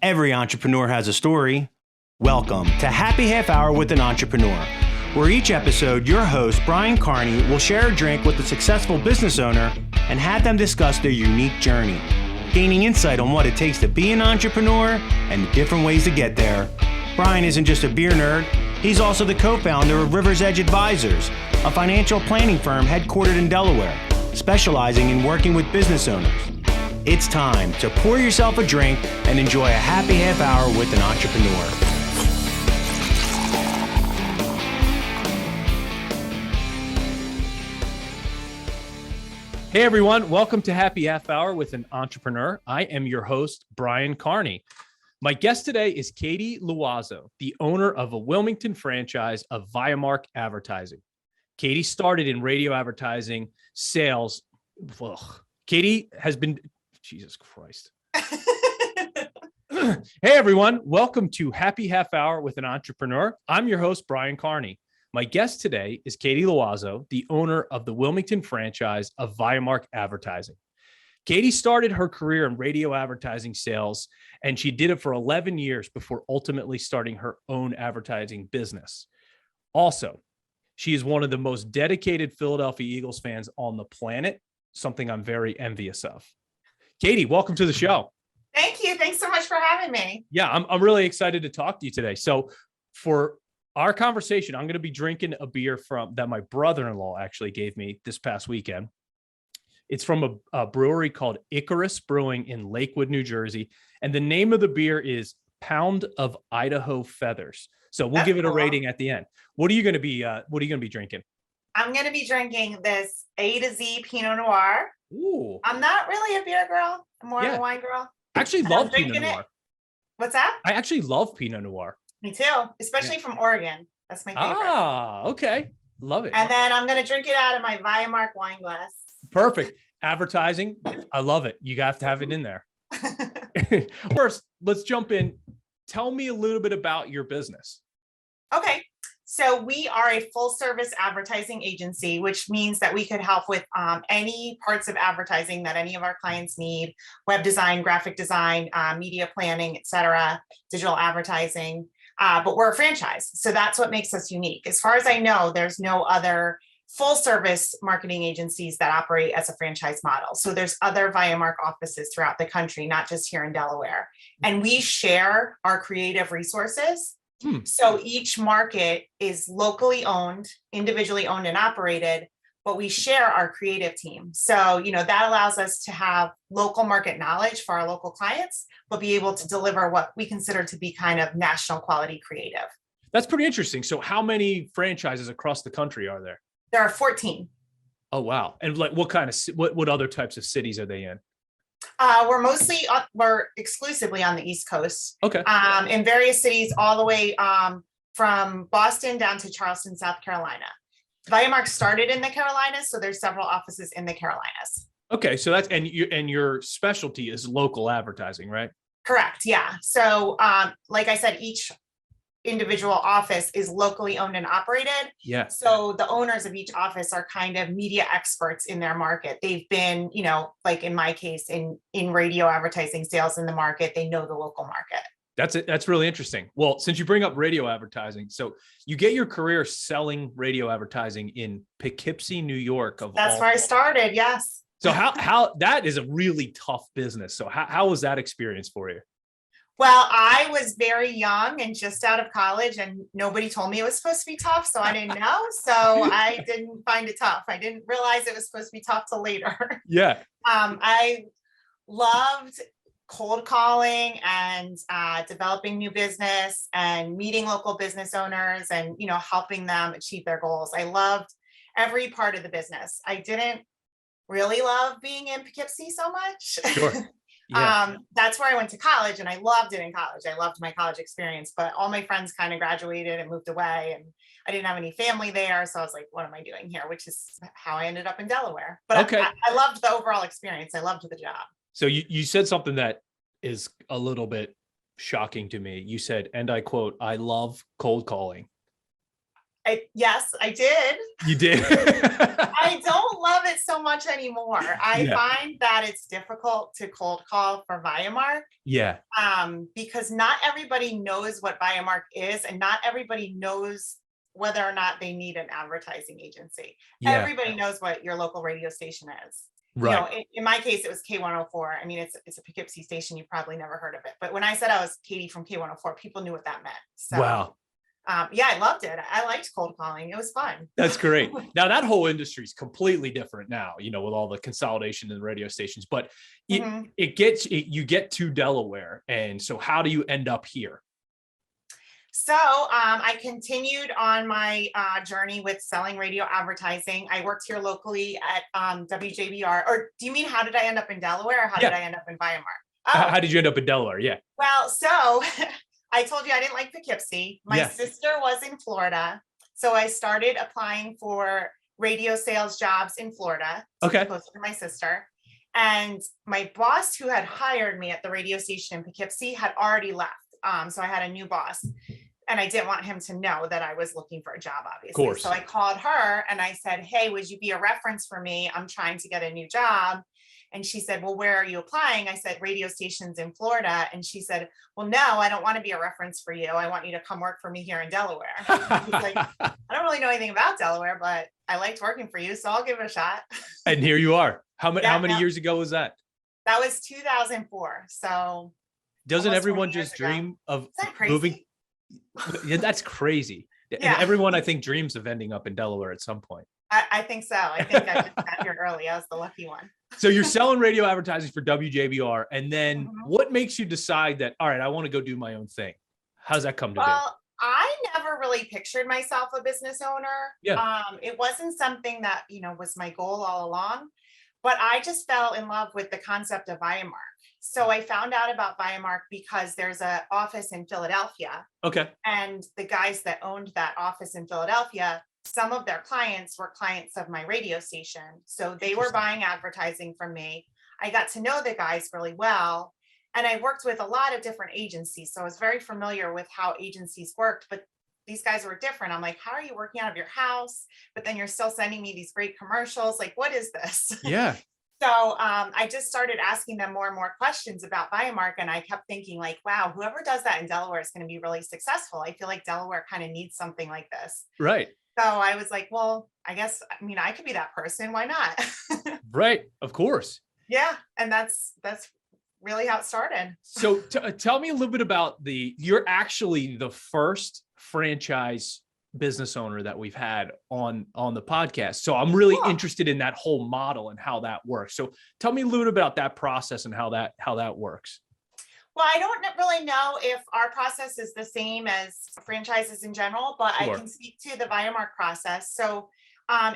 Every entrepreneur has a story. Welcome to Happy Half Hour with an Entrepreneur, where each episode your host, Brian Carney, will share a drink with a successful business owner and have them discuss their unique journey, gaining insight on what it takes to be an entrepreneur and the different ways to get there. Brian isn't just a beer nerd, he's also the co-founder of River's Edge Advisors, a financial planning firm headquartered in Delaware, specializing in working with business owners. It's time to pour yourself a drink and enjoy a happy half hour with an entrepreneur. Hey everyone, welcome to Happy Half Hour with an Entrepreneur. I am your host, Brian Carney. My guest today is Katie Loizeaux, the owner of a Wilmington franchise of Viamark Advertising. Katie started in radio advertising sales. Katie has been, Jesus Christ. Hey everyone, welcome to Happy Half Hour with an Entrepreneur. I'm your host, Brian Carney. My guest today is Katie Loizeaux, the owner of the Wilmington franchise of Viamark Advertising. Katie started her career in radio advertising sales, and she did it for 11 years before ultimately starting her own advertising business. Also, she is one of the most dedicated Philadelphia Eagles fans on the planet, something I'm very envious of. Katie, welcome to the show. Thank you. Thanks so much for having me. Yeah, I'm really excited to talk to you today. So for our conversation, I'm going to be drinking a beer that my brother-in-law actually gave me this past weekend. It's from a brewery called Icarus Brewing in Lakewood, New Jersey. And the name of the beer is Pound of Idaho Feathers. So we'll give it a rating at the end. What are you going to be drinking? I'm going to be drinking this A to Z Pinot Noir. Ooh. I'm not really a beer girl. I'm more of a wine girl. I actually love Pinot Noir. What's that? I actually love Pinot Noir. Me too, especially from Oregon. That's my favorite. Ah, okay. Love it. And then I'm going to drink it out of my Viamark wine glass. Perfect. Advertising. I love it. You have to have it in there. First, let's jump in. Tell me a little bit about your business. Okay. So we are a full service advertising agency, which means that we could help with any parts of advertising that any of our clients need: web design, graphic design, media planning, etc., digital advertising. But we're a franchise. So that's what makes us unique. As far as I know, there's no other full service marketing agencies that operate as a franchise model. So there's other Viamark offices throughout the country, not just here in Delaware. And we share our creative resources. So each market is locally owned, individually owned and operated, but we share our creative team. So, that allows us to have local market knowledge for our local clients, but be able to deliver what we consider to be kind of national quality creative. That's pretty interesting. So how many franchises across the country are there? There are 14. Oh, wow. And like what other types of cities are they in? We're exclusively on the East Coast. Okay. In various cities, all the way from Boston down to Charleston, South Carolina. Viamark started in the Carolinas, so there's several offices in the Carolinas. Okay, so that's and your specialty is local advertising, right? Correct. Yeah. So, like I said, each individual office is locally owned and operated. Yeah. So the owners of each office are kind of media experts in their market. They've been, like in my case, in radio advertising sales in the market, they know the local market. That's it. That's really interesting. Well, since you bring up radio advertising, so you get your career selling radio advertising in Poughkeepsie, New York. That's where I started. Yes. So how that is a really tough business. So how was that experience for you? Well, I was very young and just out of college, and nobody told me it was supposed to be tough. So I didn't know. So I didn't find it tough. I didn't realize it was supposed to be tough till later. Yeah. I loved cold calling and developing new business and meeting local business owners and, helping them achieve their goals. I loved every part of the business. I didn't really love being in Poughkeepsie so much. Sure. Yeah. That's where I went to college, and I loved it in college. I loved my college experience, but all my friends kind of graduated and moved away, and I didn't have any family there. So I was like, what am I doing here? Which is how I ended up in Delaware. But okay. I loved the overall experience. I loved the job. So you said something that is a little bit shocking to me. You said, and I quote, "I love cold calling." Yes, I did. You did? I don't love it so much anymore. I find that it's difficult to cold call for Viamark. Yeah. Because not everybody knows what Viamark is, and not everybody knows whether or not they need an advertising agency. Yeah. Everybody knows what your local radio station is. Right. In my case, it was K104. I mean, it's a Poughkeepsie station. You probably never heard of it. But when I said I was Katie from K104, people knew what that meant. So, wow. Yeah, I loved it. I liked cold calling. It was fun. That's great. Now that whole industry is completely different now, with all the consolidation in the radio stations, but you get to Delaware. And so how do you end up here? So I continued on my journey with selling radio advertising. I worked here locally at WJBR. Or do you mean how did I end up in Delaware, or how did I end up in Viamark? How did you end up in Delaware? Yeah. Well, so I told you I didn't like Poughkeepsie. My sister was in Florida. So I started applying for radio sales jobs in Florida. Okay. Closer to my sister. And my boss who had hired me at the radio station in Poughkeepsie had already left. So I had a new boss, and I didn't want him to know that I was looking for a job, obviously. Of course. So I called her and I said, hey, would you be a reference for me? I'm trying to get a new job. And she said, well, where are you applying? I said, radio stations in Florida. And she said, well, no, I don't want to be a reference for you. I want you to come work for me here in Delaware. I was like, I don't really know anything about Delaware, but I liked working for you, so I'll give it a shot. And here you are. How many years ago was that? That was 2004. So doesn't everyone just dream of moving? Yeah, that's crazy. Yeah. And everyone, I think, dreams of ending up in Delaware at some point. I think so. I think I just got here early. I was the lucky one. So you're selling radio advertising for WJBR. And then what makes you decide that, all right, I want to go do my own thing? How's that come to be? Well, I never really pictured myself a business owner. Yeah. It wasn't something that, was my goal all along, but I just fell in love with the concept of Viamark. So I found out about Viamark because there's an office in Philadelphia. Okay. And the guys that owned that office in Philadelphia, some of their clients were clients of my radio station. So they were buying advertising from me. I got to know the guys really well. And I worked with a lot of different agencies. So I was very familiar with how agencies worked, but these guys were different. I'm like, how are you working out of your house? But then you're still sending me these great commercials. Like, what is this? Yeah. So I just started asking them more and more questions about Viamark. And I kept thinking like, wow, whoever does that in Delaware is going to be really successful. I feel like Delaware kind of needs something like this. Right. So I was like, well, I could be that person. Why not? Right. Of course. Yeah. And that's really how it started. So tell me a little bit about you're actually the first franchise business owner that we've had on the podcast. So I'm really interested in that whole model and how that works. So tell me a little bit about that process and how that works. Well, I don't really know if our process is the same as franchises in general, but I can speak to the Viamark process. So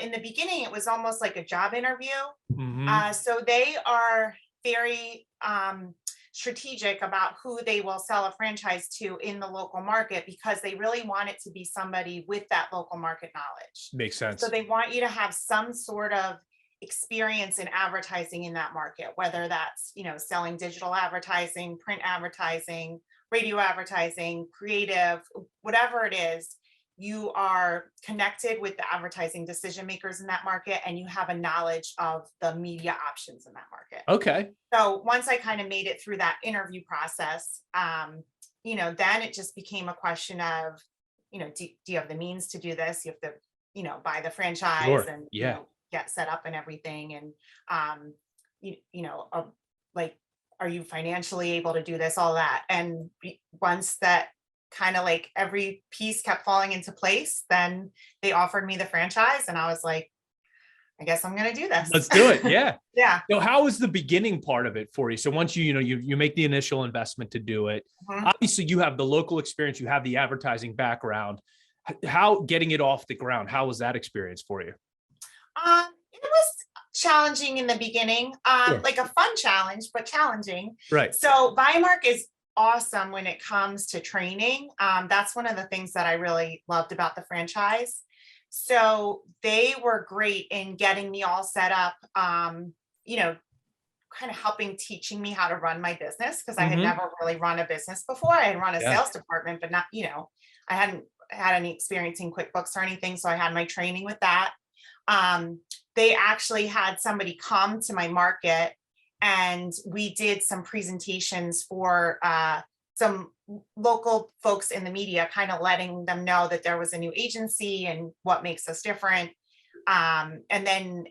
in the beginning, it was almost like a job interview. So they are very strategic about who they will sell a franchise to in the local market, because they really want it to be somebody with that local market knowledge. Makes sense. So they want you to have some sort of experience in advertising in that market, whether that's, selling digital advertising, print advertising, radio advertising, creative, whatever it is. You are connected with the advertising decision makers in that market, and you have a knowledge of the media options in that market. Okay. So once I kind of made it through that interview process, then it just became a question of, do you have the means to do this? You have to, buy the franchise and get set up and everything. And, are you financially able to do this, all that? And once that kind of like every piece kept falling into place, then they offered me the franchise, and I was like, I guess I'm going to do this. Let's do it. Yeah. Yeah. So how was the beginning part of it for you? So once you make the initial investment to do it, obviously you have the local experience, you have the advertising background. How getting it off the ground, how was that experience for you? It was challenging in the beginning, like a fun challenge, but challenging. Right. So Viamark is awesome when it comes to training. That's one of the things that I really loved about the franchise. So they were great in getting me all set up, kind of teaching me how to run my business, because I had never really run a business before. I had run a sales department, but not, I hadn't had any experience in QuickBooks or anything, so I had my training with that. They actually had somebody come to my market, and we did some presentations for some local folks in the media, kind of letting them know that there was a new agency and what makes us different. And then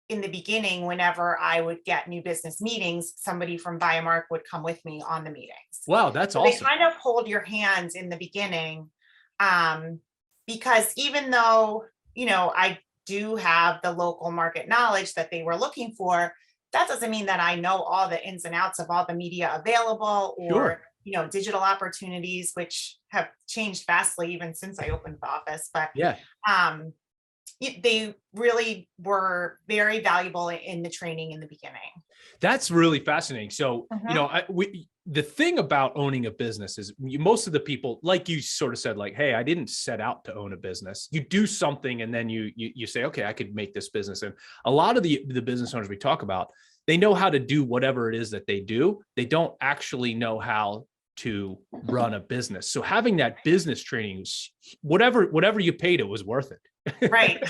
in the beginning, whenever I would get new business meetings, somebody from Viamark would come with me on the meetings. Wow, that's So awesome. they kind of hold your hands in the beginning, because even though, I do have the local market knowledge that they were looking for, that doesn't mean that I know all the ins and outs of all the media available, or, Sure. digital opportunities, which have changed vastly even since I opened the office. But Yeah. they really were very valuable in the training in the beginning. That's really fascinating. So, the thing about owning a business is most of the people, like you sort of said, like, hey, I didn't set out to own a business. You do something and then you say, okay, I could make this business. And a lot of the business owners we talk about, they know how to do whatever it is that they do. They don't actually know how to run a business. So having that business training, whatever you paid, it was worth it. Right.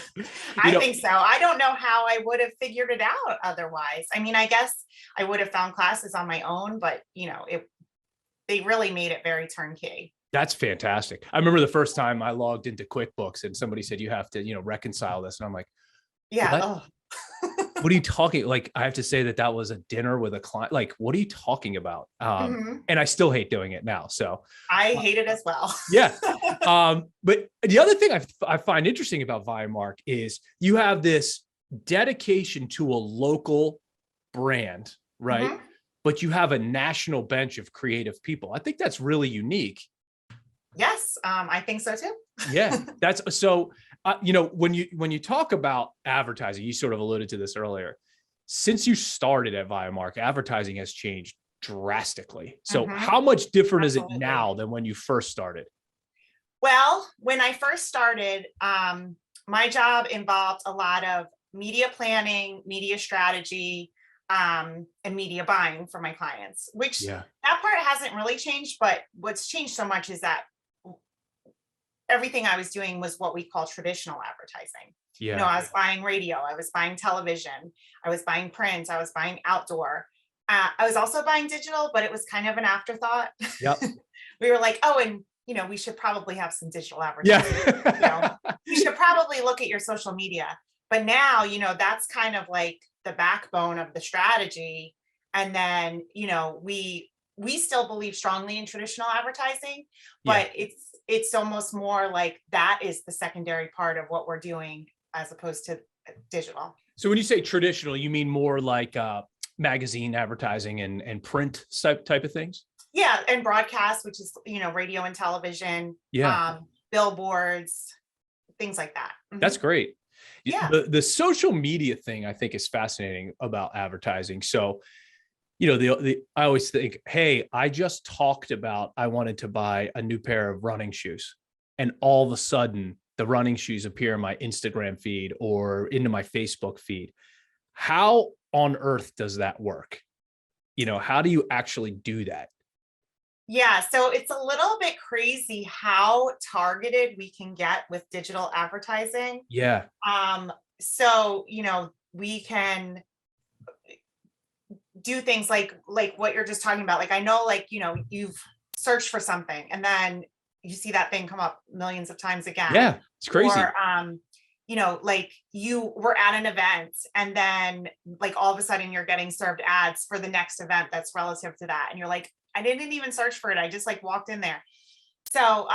I think so. I don't know how I would have figured it out otherwise. I mean, I guess I would have found classes on my own, but they really made it very turnkey. That's fantastic. I remember the first time I logged into QuickBooks and somebody said, you have to, reconcile this. And I'm like, yeah. What? What are you talking? Like, I have to say that was a dinner with a client. Like, what are you talking about? And I still hate doing it now. So I hate it as well. Yeah. But the other thing I find interesting about Viamark is you have this dedication to a local brand, right? Mhm. But you have a national bench of creative people. I think that's really unique. Yes, I think so too. Yeah, that's so. When you talk about advertising, you sort of alluded to this earlier. Since you started at Viamark, advertising has changed drastically. So how much different Absolutely. is it now than when you first started? Well, when I first started, my job involved a lot of media planning, media strategy, and media buying for my clients, which that part hasn't really changed. But what's changed so much is that everything I was doing was what we call traditional advertising. Yeah. I was buying radio, I was buying television, I was buying print, I was buying outdoor. I was also buying digital, but it was kind of an afterthought. Yep. We were like, oh, and we should probably have some digital advertising. Yeah. We should probably look at your social media. But now, that's kind of like the backbone of the strategy. And then, we still believe strongly in traditional advertising, but it's almost more like that is the secondary part of what we're doing as opposed to digital. So when you say traditional, you mean more like magazine advertising and print type of things? Yeah, and broadcast, which is radio and television, billboards, things like that. That's great. Yeah. The social media thing I think is fascinating about advertising. So, I always think, hey, I just talked about I wanted to buy a new pair of running shoes, and all of a sudden the running shoes appear in my Instagram feed or into my Facebook feed. How on earth does that work? How do you actually do that? Yeah, so it's a little bit crazy how targeted we can get with digital advertising. Yeah. So, we can do things like what you're just talking about. Like, I know, you've searched for something and then you see that thing come up millions of times again. Yeah, it's crazy. Or, you were at an event and then all of a sudden you're getting served ads for the next event that's relative to that. And you're like, I didn't even search for it. I just walked in there. So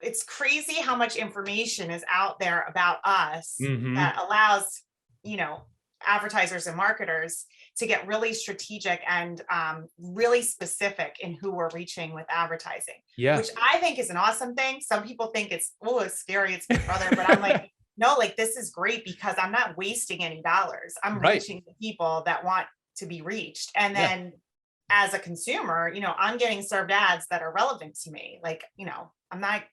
it's crazy how much information is out there about us that allows, advertisers and marketers to get really strategic and really specific in who we're reaching with advertising, which I think is an awesome thing. Some people think it's scary, it's Big Brother, but I'm like, no, this is great because I'm not wasting any dollars. I'm reaching the people that want to be reached. And then as a consumer, I'm getting served ads that are relevant to me. I'm not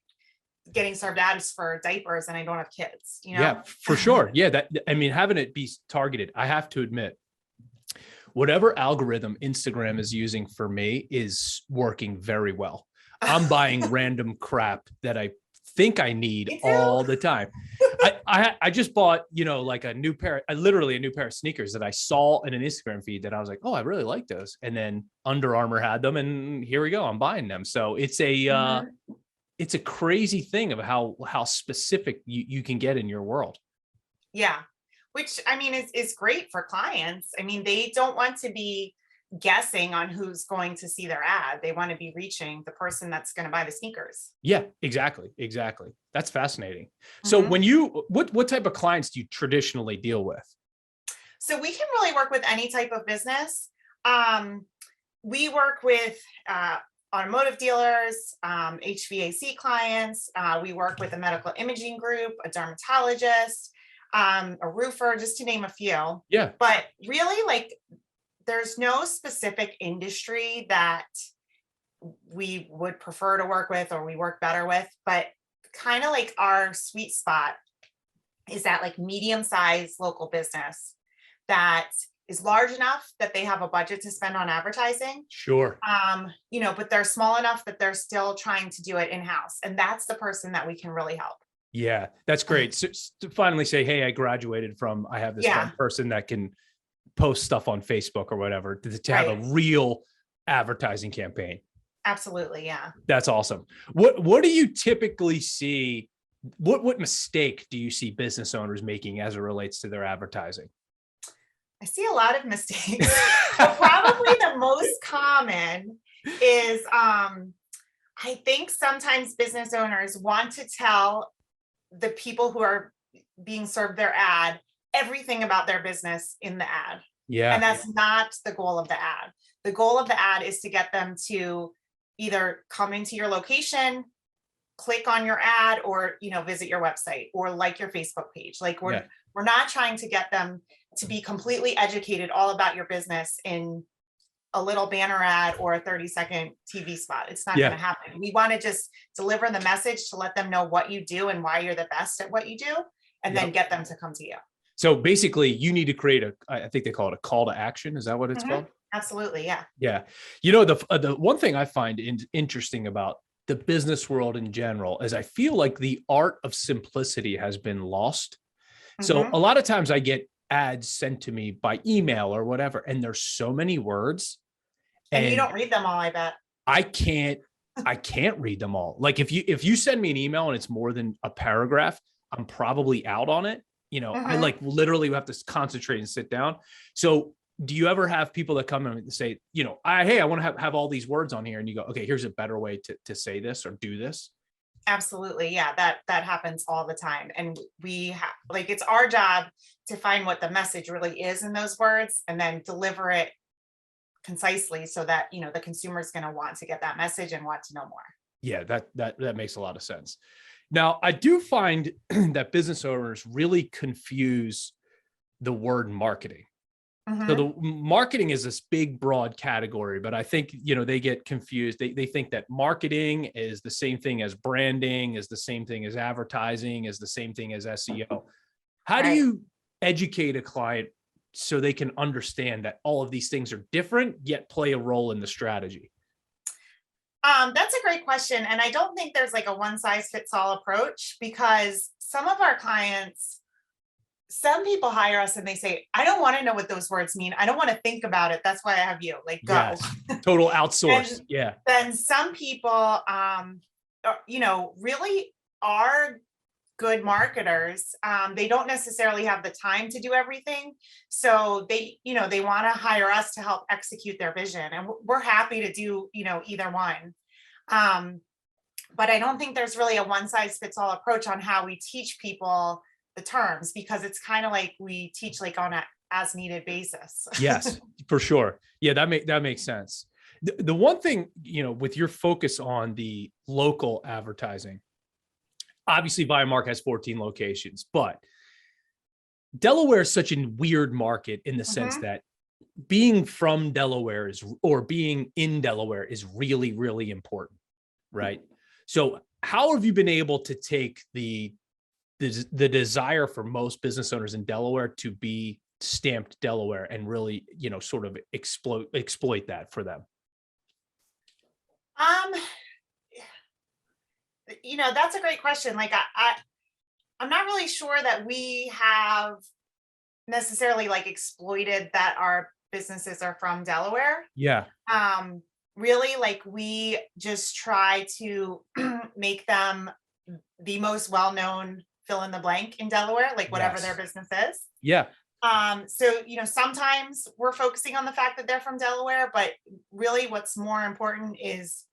getting served ads for diapers and I don't have kids, Yeah, for sure. Yeah. Having it be targeted, I have to admit, whatever algorithm Instagram is using for me is working very well. I'm buying random crap that I think I need all the time. I just bought, like literally a new pair of sneakers that I saw in an Instagram feed that I was like, oh, I really like those. And then Under Armour had them, and here we go. I'm buying them. So it's a crazy thing of how specific you can get in your world. Yeah. Which I mean is great for clients. I mean, they don't want to be guessing on who's going to see their ad. They want to be reaching the person that's going to buy the sneakers. Yeah, exactly. That's fascinating. So what type of clients do you traditionally deal with? So we can really work with any type of business. We work with automotive dealers, HVAC clients. We work with a medical imaging group, a dermatologist, a roofer, just to name a few. Yeah. But really, like, there's no specific industry that we would prefer to work with or we work better with, but kind of like our sweet spot is that like medium-sized local business that is large enough that they have a budget to spend on advertising. Sure. But they're small enough that they're still trying to do it in-house. And that's the person that we can really help. Yeah, that's great. So to finally say, hey, I graduated from, I have this one person that can post stuff on Facebook or whatever to have a real advertising campaign. Absolutely. Yeah. That's awesome. What do you typically see? What mistake do you see business owners making as it relates to their advertising? I see a lot of mistakes. Probably the most common is I think sometimes business owners want to tell the people who are being served their ad everything about their business in the ad. Yeah. And that's not the goal of the ad. The goal of the ad is to get them to either come into your location, click on your ad, or, visit your website or like your Facebook page. Like we're not trying to get them to be completely educated all about your business in a little banner ad or a 30-second TV spot. It's not going to happen. We want to just deliver the message to let them know what you do and why you're the best at what you do, and then get them to come to you. So basically you need to create I think they call it a call to action. Is that what it's called? Absolutely. Yeah. Yeah. The one thing I find interesting about the business world in general is I feel like the art of simplicity has been lost. So a lot of times I get ads sent to me by email or whatever, and there's so many words. And you don't read them all, I bet. I can't read them all. Like if you send me an email and it's more than a paragraph, I'm probably out on it. I like literally have to concentrate and sit down. So do you ever have people that come in and say, hey, I want to have all these words on here, and you go, okay, here's a better way to say this or do this? Absolutely. Yeah, that happens all the time. And it's our job to find what the message really is in those words and then deliver it concisely so that, the consumer is going to want to get that message and want to know more. Yeah, that makes a lot of sense. Now, I do find that business owners really confuse the word marketing. So the marketing is this big, broad category, but I think, they get confused. They think that marketing is the same thing as branding, is the same thing as advertising, is the same thing as SEO. How do you educate a client so they can understand that all of these things are different, yet play a role in the strategy? That's a great question. And I don't think there's like a one size fits all approach, because some of our clients, some people hire us and they say, I don't want to know what those words mean. I don't want to think about it. That's why I have you. Like, go. Yes. Total outsource. Yeah. Then some people, really are good marketers. They don't necessarily have the time to do everything. So they want to hire us to help execute their vision. And we're happy to do, either one. But I don't think there's really a one size fits all approach on how we teach people the terms, because it's kind of like we teach like on a as needed basis. Yes, for sure. Yeah, that makes sense. The one thing, with your focus on the local advertising, obviously Viamark has 14 locations, but Delaware is such a weird market in the sense that being from Delaware or being in Delaware is really, really important, right? So how have you been able to take the desire for most business owners in Delaware to be stamped Delaware and really, sort of exploit that for them? That's a great question. Like I'm not really sure that we have necessarily like exploited that our businesses are from Delaware. Yeah. Really, like we just try to make them the most well-known fill in the blank in Delaware, like whatever their business is. Yeah. So, sometimes we're focusing on the fact that they're from Delaware, but really what's more important is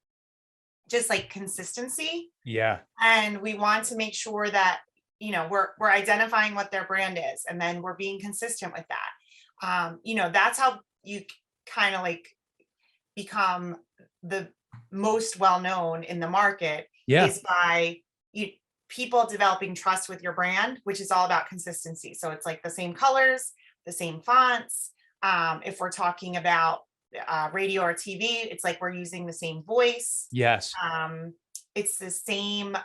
just like consistency. Yeah. And we want to make sure that, we're identifying what their brand is, and then we're being consistent with that. That's how you kind of like become the most well-known in the market, is by people developing trust with your brand, which is all about consistency. So it's like the same colors, the same fonts. If we're talking about radio or TV, it's like we're using the same voice. Yes. It's the same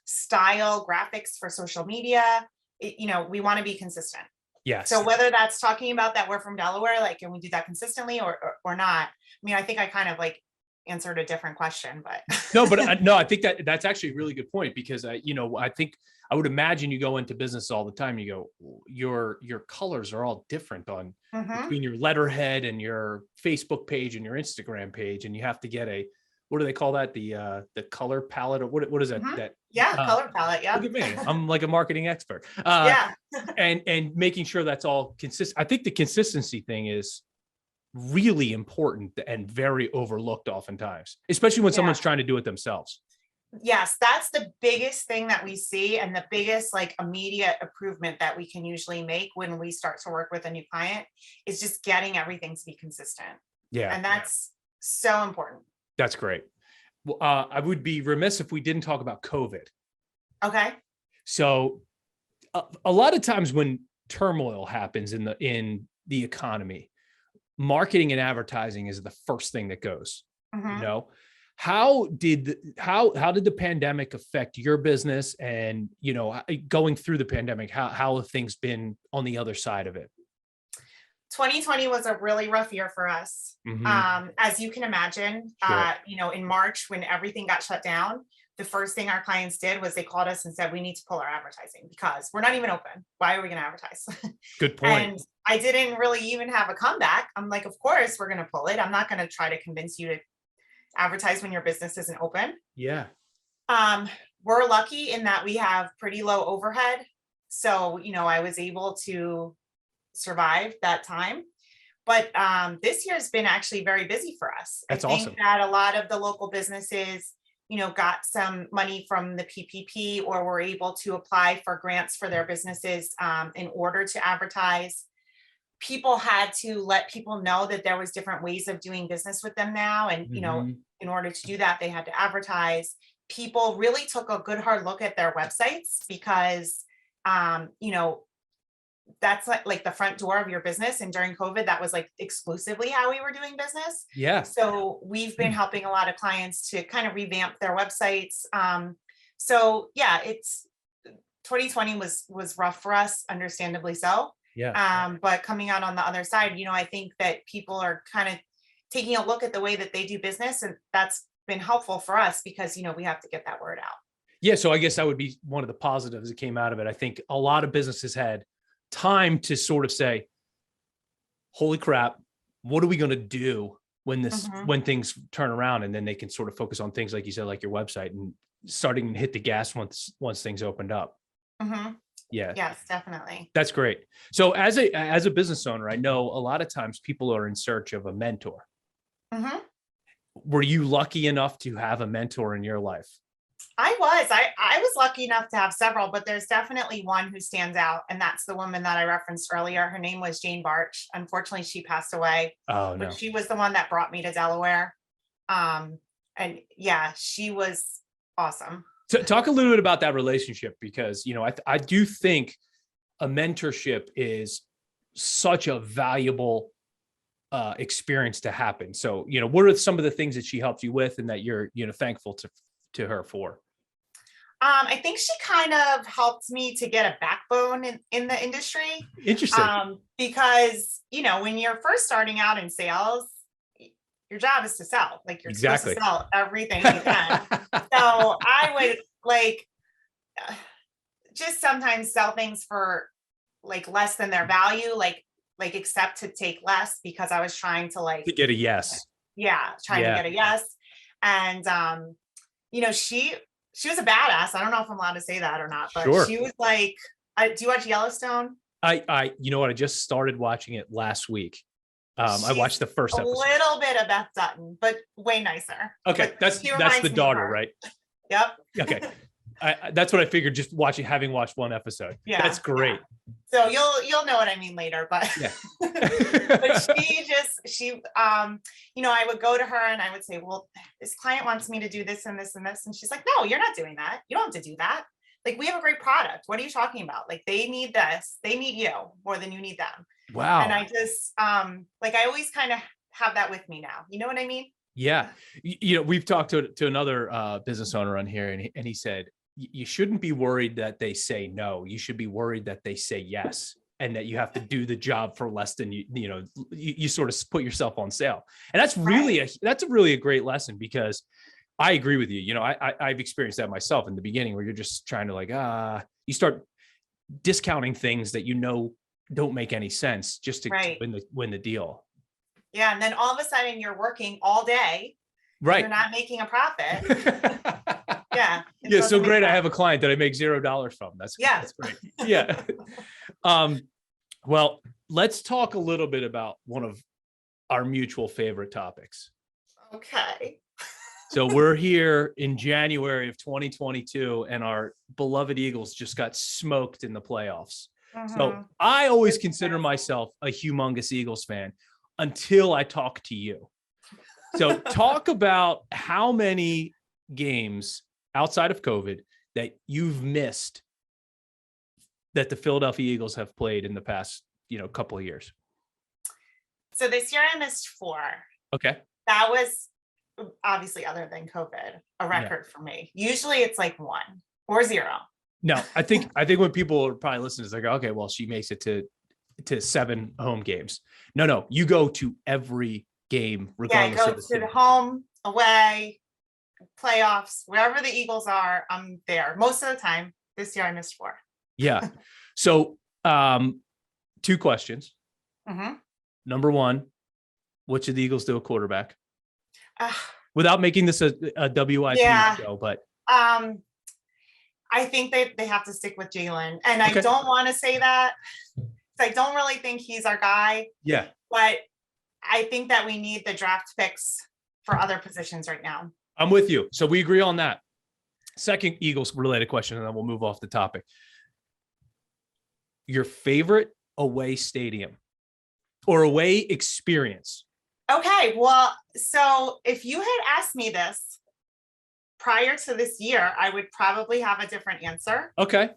style graphics for social media. We want to be consistent. Yes. So whether that's talking about that we're from Delaware, like, and we do that consistently or not, I mean, I think I kind of like answered a different question, but no, I think that's actually a really good point, because I think I would imagine you go into business all the time. You go, your colors are all different on between your letterhead and your Facebook page and your Instagram page, and you have to get what do they call that? The color palette, or what is that? Color palette. Yeah. Look at me. I'm like a marketing expert. And making sure that's all consistent. I think the consistency thing is really important and very overlooked oftentimes, especially when someone's trying to do it themselves. Yes, that's the biggest thing that we see, and the biggest like immediate improvement that we can usually make when we start to work with a new client is just getting everything to be consistent. Yeah. And that's so important. That's great. Well, I would be remiss if we didn't talk about COVID. Okay. So a lot of times when turmoil happens in the economy, marketing and advertising is the first thing that goes. How did the pandemic affect your business? And going through the pandemic, how have things been on the other side of it? 2020 was a really rough year for us. As you can imagine, in March, when everything got shut down, the first thing our clients did was they called us and said, we need to pull our advertising because we're not even open. Why are we going to advertise? Good point. And I didn't really even have a comeback. I'm like, of course we're going to pull it. I'm not going to try to convince you to advertise when your business isn't open. Yeah. We're lucky in that we have pretty low overhead. So, I was able to survive that time. But this year has been actually very busy for us. That's I think awesome. that a lot of the local businesses, got some money from the PPP, or were able to apply for grants for their businesses in order to advertise. People had to let people know that there was different ways of doing business with them now. And, in order to do that, they had to advertise. People really took a good hard look at their websites because, that's like the front door of your business. And during COVID, that was like exclusively how we were doing business. Yeah. So we've been helping a lot of clients to kind of revamp their websites. So yeah, 2020 was rough for us, understandably so. Yeah. But coming out on the other side, I think that people are kind of taking a look at the way that they do business, and that's been helpful for us because, we have to get that word out. Yeah. So I guess that would be one of the positives that came out of it. I think a lot of businesses had time to sort of say, holy crap, what are we going to do when when things turn around? And then they can sort of focus on things like you said, like your website, and starting to hit the gas once things opened up. Yeah. Yes, definitely. That's great. So as a business owner, I know a lot of times people are in search of a mentor. Were you lucky enough to have a mentor in your life? I was lucky enough to have several, but there's definitely one who stands out. And that's the woman that I referenced earlier. Her name was Jane Barch. Unfortunately, she passed away. Oh, no. But she was the one that brought me to Delaware. And yeah, she was awesome. So talk a little bit about that relationship, because, I do think a mentorship is such a valuable experience to happen. So, what are some of the things that she helped you with and that you're, thankful to her for? I think she kind of helped me to get a backbone in the industry. Interesting. Because, when you're first starting out in sales, your job is to sell. Like you're Exactly. supposed to sell everything you can. So I would like just sometimes sell things for like less than their value, like accept to take less because I was trying to like To get a yes. trying to get a yes. And she was a badass. I don't know if I'm allowed to say that or not, but Sure. she was like, do you watch Yellowstone? You know what? I just started watching it last week. I watched the first episode. A little bit of Beth Dutton, but way nicer. Okay, But that's the daughter, right? Yep. Okay, that's what I figured. Just having watched one episode. Yeah, that's great. Yeah. So you'll know what I mean later, but yeah. But she I would go to her and I would say, well, this client wants me to do this and this and this, and she's like, no, you're not doing that. You don't have to do that. Like, we have a great product. What are you talking about? Like, they need this. They need you more than you need them. Wow. And I just I always kind of have that with me now. You know what I mean? Yeah. We've talked to another business owner on here, and he said, you shouldn't be worried that they say no. You should be worried that they say yes, and that you have to do the job for less than you sort of put yourself on sale. And that's really that's a great lesson, because I agree with you. I've experienced that myself in the beginning, where you're just trying to you start discounting things that don't make any sense just to win the deal. Yeah, and then all of a sudden you're working all day. Right. You're not making a profit. Yeah. Yeah. So great. I have a client that I make $0 from. That's great. Yeah. Well, let's talk a little bit about one of our mutual favorite topics. Okay. So we're here in January of 2022, and our beloved Eagles just got smoked in the playoffs. So I always consider myself a humongous Eagles fan until I talk to you. So talk about how many games outside of COVID that you've missed that the Philadelphia Eagles have played in the past, couple of years. So this year I missed 4. Okay. That was obviously, other than COVID, a record for me. Usually it's like 1 or 0. No, I think when people are probably listening, it's like, okay, well, she makes it to 7 home games. No, you go to every game, regardless of the city. To the home, away, playoffs, wherever the Eagles are, I'm there most of the time. This year I missed 4. Yeah. So 2 questions. Number 1, what should the Eagles do at quarterback? Without making this a WIP show, but I think they have to stick with Jalen, and I don't want to say that. I don't really think he's our guy. Yeah, but I think that we need the draft picks for other positions right now. I'm with you. So we agree on that. Second Eagles related question, and then we'll move off the topic. Your favorite away stadium or away experience? Okay, well, so if you had asked me this prior to this year, I would probably have a different answer. Okay.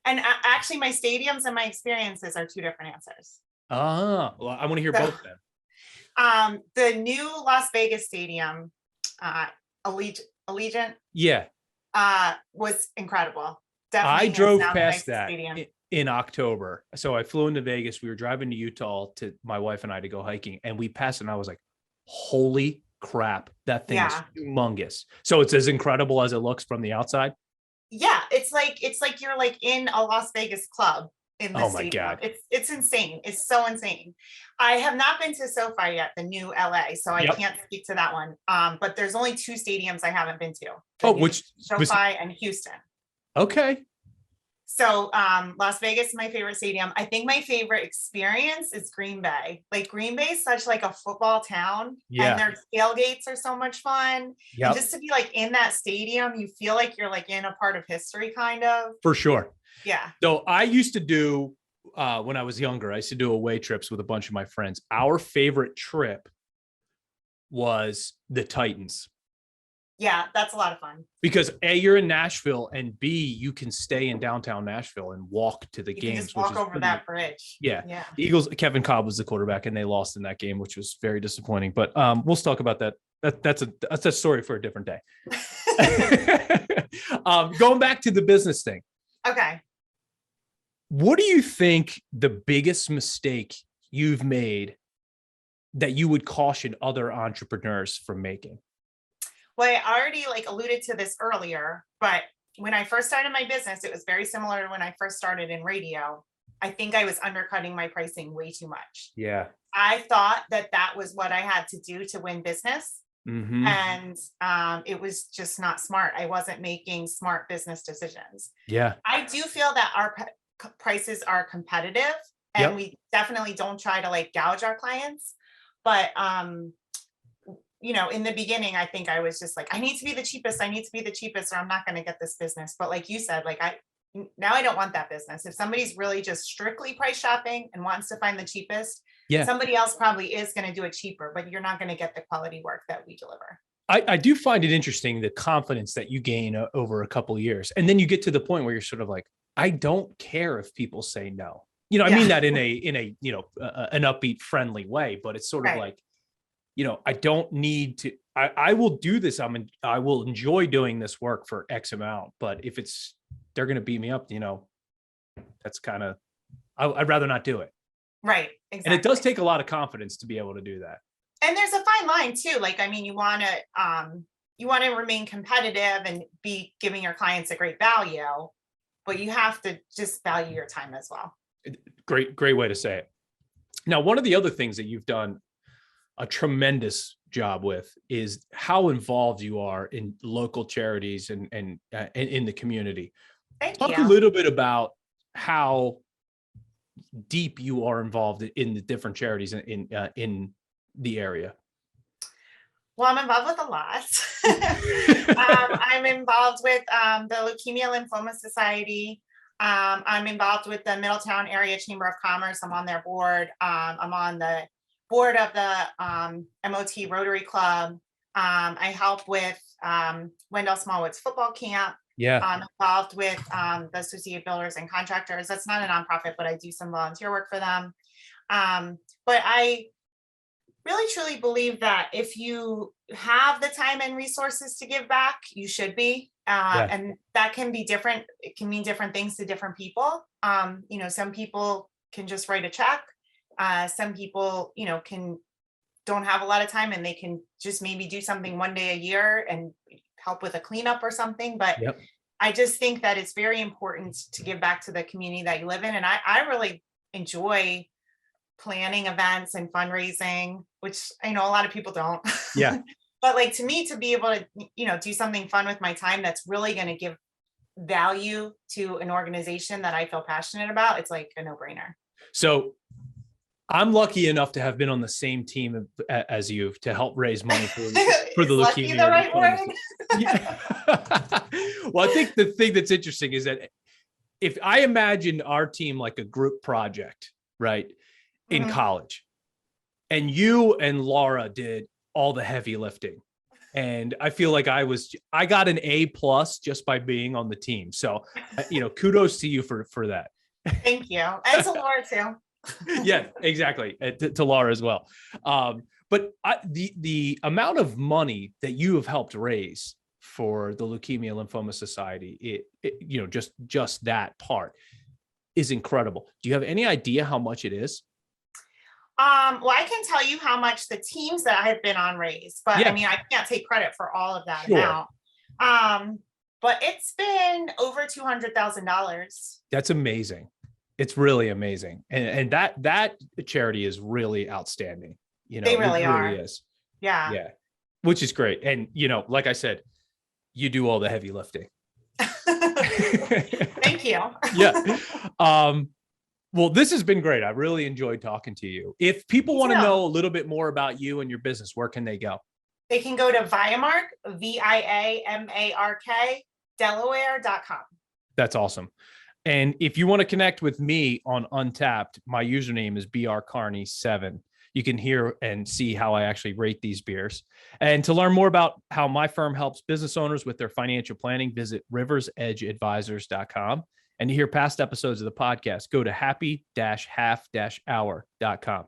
And actually, my stadiums and my experiences are 2 different answers. Well, I want to hear both then. The new Las Vegas stadium, Allegiant, was incredible. Definitely I drove past that in October. So I flew into Vegas. We were driving to Utah to my wife and I to go hiking, and we passed it, and I was like, holy crap, that thing is humongous. So it's as incredible as it looks from the outside. Yeah, it's like you're like in a Las Vegas club in the stadium. My God. It's insane. It's so insane. I have not been to SoFi yet, the new LA, so I can't speak to that one. But there's only 2 stadiums I haven't been to. Which SoFi and Houston. Okay. So Las Vegas is my favorite stadium. I think my favorite experience is Green Bay. Like, Green Bay is such like a football town, and their tailgates are so much fun. And just to be like in that stadium, you feel like you're like in a part of history, kind of. For sure. Yeah. So I used to do, when I was younger, I used to do away trips with a bunch of my friends. Our favorite trip was the Titans. Yeah, that's a lot of fun. Because A, you're in Nashville, and B, you can stay in downtown Nashville and walk to the games. You can just walk over that bridge. Yeah. The Eagles, Kevin Cobb was the quarterback, and they lost in that game, which was very disappointing. But we'll talk about that. That's a story for a different day. Going back to the business thing. Okay. What do you think the biggest mistake you've made that you would caution other entrepreneurs from making? Well, I already like alluded to this earlier, but when I first started my business, it was very similar to when I first started in radio. I think I was undercutting my pricing way too much. Yeah. I thought that that was what I had to do to win business. Mm-hmm. And it was just not smart. I wasn't making smart business decisions. Yeah. I do feel that our prices are competitive, and we definitely don't try to like gouge our clients. But you know, in the beginning, I think I was just like, I need to be the cheapest. I need to be the cheapest, or I'm not going to get this business. But like you said, like now I don't want that business. If somebody's really just strictly price shopping and wants to find the cheapest, somebody else probably is going to do it cheaper, but you're not going to get the quality work that we deliver. I do find it interesting, the confidence that you gain over a couple of years. And then you get to the point where you're sort of like, I don't care if people say no. You know, I mean that in a, you know, an upbeat, friendly way, but it's sort of like, you know, I don't need to, I will do this. I will enjoy doing this work for X amount, but if they're going to beat me up, you know, that's kind of, I'd rather not do it. Right. Exactly. And it does take a lot of confidence to be able to do that. And there's a fine line too. Like, I mean, you want to remain competitive and be giving your clients a great value, but you have to just value your time as well. Great way to say it. Now, one of the other things that you've done a tremendous job with is how involved you are in local charities and in the community. Talk a little bit about how deep you are involved in the different charities in the area. Well, I'm involved with a lot. I'm involved with the Leukemia Lymphoma Society. I'm involved with the Middletown Area Chamber of Commerce. I'm on their board. I'm on the board of the MOT Rotary Club. I help with Wendell Smallwood's football camp. I'm involved with the Associated Builders and Contractors. That's not a nonprofit, but I do some volunteer work for them. But I really truly believe that if you have the time and resources to give back, you should be. And that can be different. It can mean different things to different people. You know, some people can just write a check. Some people, you know, don't have a lot of time and they can just maybe do something one day a year and help with a cleanup or something. But I just think that it's very important to give back to the community that you live in. And I really enjoy planning events and fundraising, which I know a lot of people don't. But like, to me, to be able to, you know, do something fun with my time that's really going to give value to an organization that I feel passionate about, it's like a no-brainer. So I'm lucky enough to have been on the same team as you to help raise money for the leukemia. The right word? Well, I think the thing that's interesting is that if I imagine our team like a group project, right, in college, and you and Laura did all the heavy lifting, and I feel like I got an A+ just by being on the team. So, you know, kudos to you for that. Thank you, and to Laura too. Yeah, exactly. To Laura as well. But the amount of money that you have helped raise for the Leukemia Lymphoma Society, you know, just that part is incredible. Do you have any idea how much it is? Well, I can tell you how much the teams that I have been on raise, but I mean, I can't take credit for all of that amount. But it's been over $200,000. That's amazing. It's really amazing. And that charity is really outstanding. You know, they really are. Is. Yeah. Which is great. And, you know, like I said, you do all the heavy lifting. Thank you. Well, this has been great. I really enjoyed talking to you. If people want to know a little bit more about you and your business, where can they go? They can go to Viamark, VIAMARK, Delaware.com. That's awesome. And if you want to connect with me on Untapped, my username is brcarney7. You can hear and see how I actually rate these beers. And to learn more about how my firm helps business owners with their financial planning, visit riversedgeadvisors.com. And to hear past episodes of the podcast, go to happy-half-hour.com.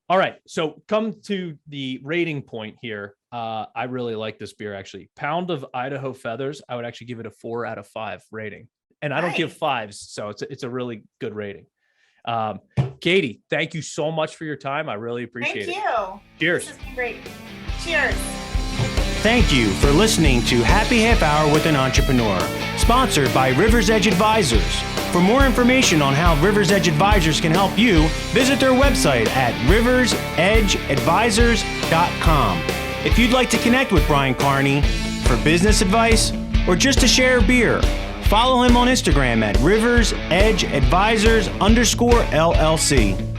All right. So come to the rating point here. I really like this beer, actually. Pound of Idaho Feathers. I would actually give it a 4 out of 5 rating. And I don't give 5s, so it's a really good rating. Katie, thank you so much for your time. I really appreciate it. Thank you. Cheers. This has been great. Cheers. Thank you for listening to Happy Half Hour with an Entrepreneur, sponsored by Rivers Edge Advisors. For more information on how Rivers Edge Advisors can help you, visit their website at riversedgeadvisors.com. If you'd like to connect with Brian Carney for business advice or just to share a beer, follow him on Instagram at riversedgeadvisors_LLC.